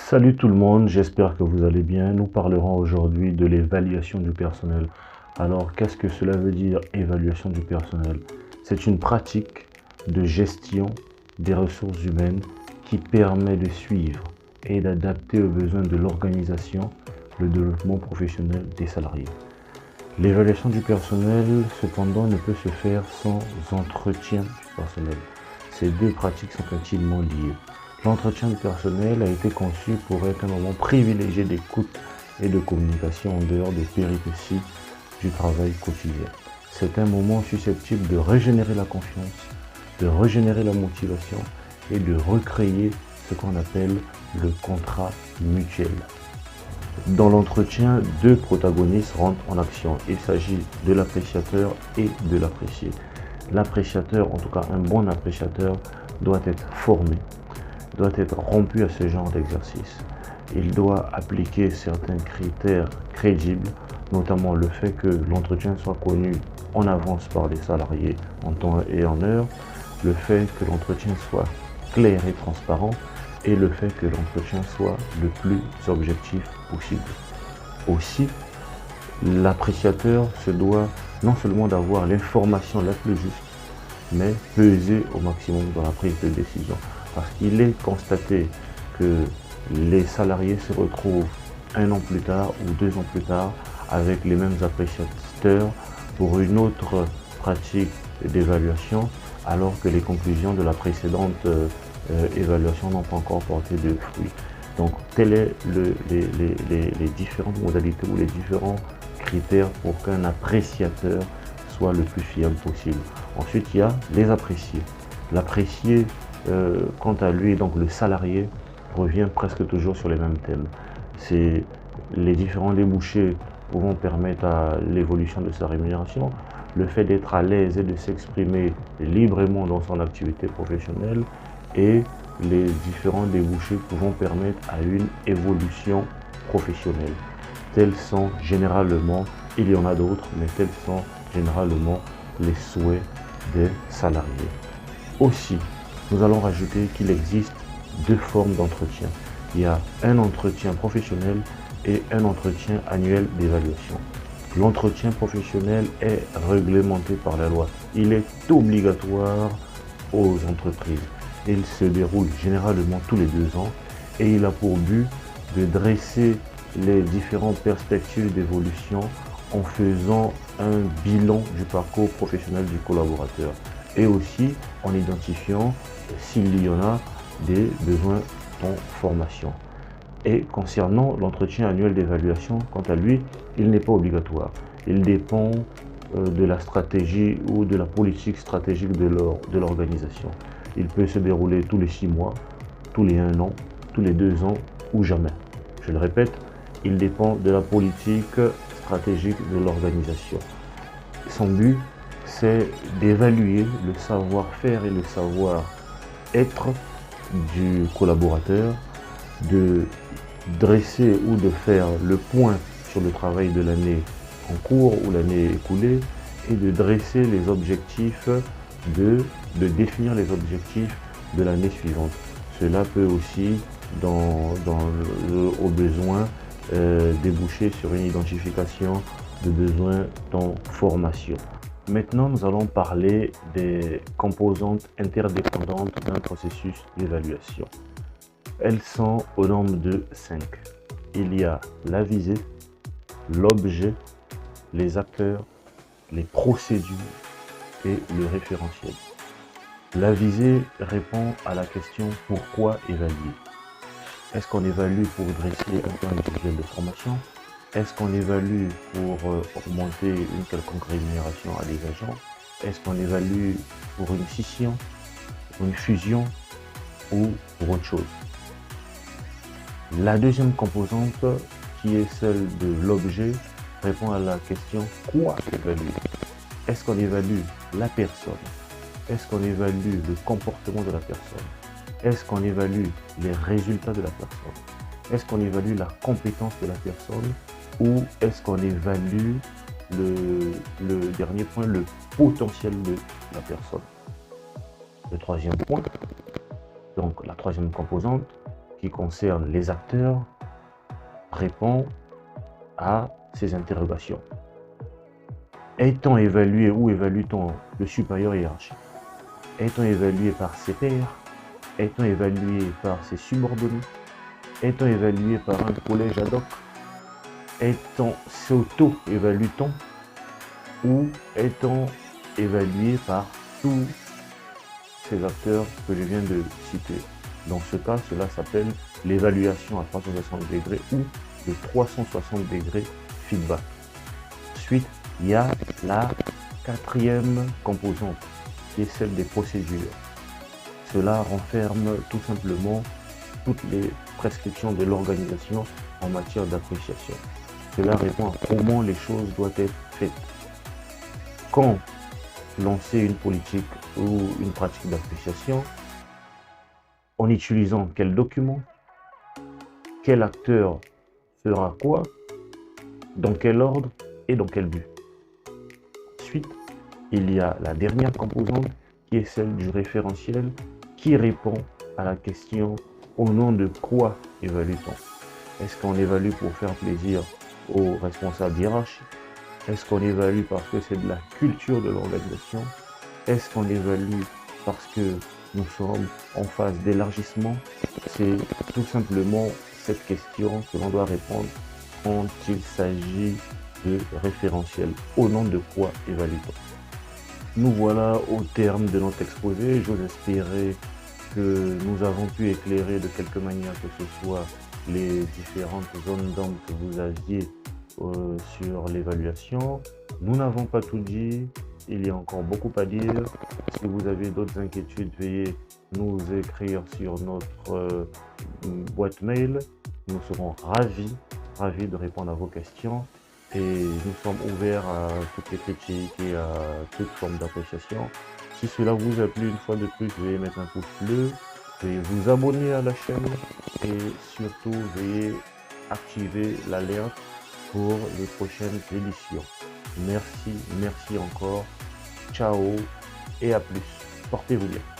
Salut tout le monde, j'espère que vous allez bien. Nous parlerons aujourd'hui de l'évaluation du personnel. Alors, qu'est-ce que cela veut dire, évaluation du personnel? C'est une pratique de gestion des ressources humaines qui permet de suivre et d'adapter aux besoins de l'organisation le développement professionnel des salariés. L'évaluation du personnel, cependant, ne peut se faire sans entretien du personnel. Ces deux pratiques sont intimement liées. L'entretien du personnel a été conçu pour être un moment privilégié d'écoute et de communication en dehors des péripéties du travail quotidien. C'est un moment susceptible de régénérer la confiance, de régénérer la motivation et de recréer ce qu'on appelle le contrat mutuel. Dans l'entretien, deux protagonistes rentrent en action. Il s'agit de l'appréciateur et de l'apprécié. L'appréciateur, en tout cas un bon appréciateur, doit être formé, doit être rompu à ce genre d'exercice. Il doit appliquer certains critères crédibles, notamment le fait que l'entretien soit connu en avance par les salariés en temps et en heure, le fait que l'entretien soit clair et transparent et le fait que l'entretien soit le plus objectif possible. Aussi, l'appréciateur se doit non seulement d'avoir l'information la plus juste, mais peser au maximum dans la prise de décision. Parce qu'il est constaté que les salariés se retrouvent 1 an plus tard ou 2 ans plus tard avec les mêmes appréciateurs pour une autre pratique d'évaluation, alors que les conclusions de la précédente évaluation n'ont pas encore porté de fruits. Donc, telles sont les différentes modalités ou les différents critères pour qu'un appréciateur soit le plus fiable possible. Ensuite, il y a les appréciés. L'apprécié, quant à lui, donc le salarié, revient presque toujours sur les mêmes thèmes. C'est les différents débouchés pouvant permettre à l'évolution de sa rémunération, le fait d'être à l'aise et de s'exprimer librement dans son activité professionnelle et les différents débouchés pouvant permettre à une évolution professionnelle. Tels sont généralement, il y en a d'autres, mais tels sont généralement les souhaits des salariés. Aussi, nous allons rajouter qu'il existe deux formes d'entretien. Il y a un entretien professionnel et un entretien annuel d'évaluation. L'entretien professionnel est réglementé par la loi. Il est obligatoire aux entreprises. Il se déroule généralement tous les 2 ans et il a pour but de dresser les différentes perspectives d'évolution en faisant un bilan du parcours professionnel du collaborateur et aussi en identifiant s'il y en a des besoins en formation. Et concernant l'entretien annuel d'évaluation, quant à lui, il n'est pas obligatoire. Il dépend de la stratégie ou de la politique stratégique de l'organisation. Il peut se dérouler tous les 6 mois, tous les 1 an, tous les 2 ans ou jamais. Je le répète, il dépend de la politique stratégique de l'organisation. Son but, c'est d'évaluer le savoir-faire et le savoir-être du collaborateur, de dresser ou de faire le point sur le travail de l'année en cours ou l'année écoulée et de dresser les objectifs, de définir les objectifs de l'année suivante. Cela peut aussi, au besoin, déboucher sur une identification de besoins en formation. Maintenant, nous allons parler des composantes interdépendantes d'un processus d'évaluation. Elles sont au nombre de 5. Il y a la visée, l'objet, les acteurs, les procédures et le référentiel. La visée répond à la question « Pourquoi évaluer ?» Est-ce qu'on évalue pour dresser un plan individuel de formation? Est-ce qu'on évalue pour augmenter une quelconque rémunération à des agents? Est-ce qu'on évalue pour une scission, pour une fusion ou pour autre chose? La deuxième composante, qui est celle de l'objet, répond à la question « Quoi évaluer ?» Est-ce qu'on évalue la personne? Est-ce qu'on évalue le comportement de la personne? Est-ce qu'on évalue les résultats de la personne? Est-ce qu'on évalue la compétence de la personne? Ou est-ce qu'on évalue le dernier point, le potentiel de la personne? Le troisième point, donc la troisième composante, qui concerne les acteurs répond à ces interrogations. Est-on évalué ou évalue-t-on le supérieur hiérarchique? Est-on évalué par ses pairs? Est-on évalué par ses subordonnés? Est-on évalué par un collège ad hoc? S'auto-évalue-t-on? Ou est-on évalué par tous ces acteurs que je viens de citer? Dans ce cas, cela s'appelle l'évaluation à 360 degrés ou le 360 degrés feedback. Ensuite, il y a la quatrième composante qui est celle des procédures. Cela renferme tout simplement toutes les prescriptions de l'organisation en matière d'appréciation. Cela répond à comment les choses doivent être faites. Quand lancer une politique ou une pratique d'appréciation, en utilisant quel document, quel acteur fera quoi, dans quel ordre et dans quel but. Ensuite, il y a la dernière composante qui est celle du référentiel qui répond à la question au nom de quoi évalue-t-on? Est-ce qu'on évalue pour faire plaisir aux responsables hiérarchiques? Est-ce qu'on évalue parce que c'est de la culture de l'organisation? Est-ce qu'on évalue parce que nous sommes en phase d'élargissement? C'est tout simplement cette question que l'on doit répondre quand il s'agit de référentiel. Au nom de quoi évalue-t-on? Nous voilà au terme de notre exposé. J'ose espérer que nous avons pu éclairer de quelque manière que ce soit les différentes zones d'ombre que vous aviez sur l'évaluation. Nous n'avons pas tout dit, il y a encore beaucoup à dire. Si vous avez d'autres inquiétudes, veuillez nous écrire sur notre boîte mail. Nous serons ravis de répondre à vos questions et nous sommes ouverts à toutes les critiques et à toute forme d'appréciation. Si cela vous a plu, une fois de plus, veuillez mettre un pouce bleu, veuillez vous abonner à la chaîne et surtout veuillez activer l'alerte pour les prochaines éditions. Merci encore. Ciao et à plus. Portez-vous bien.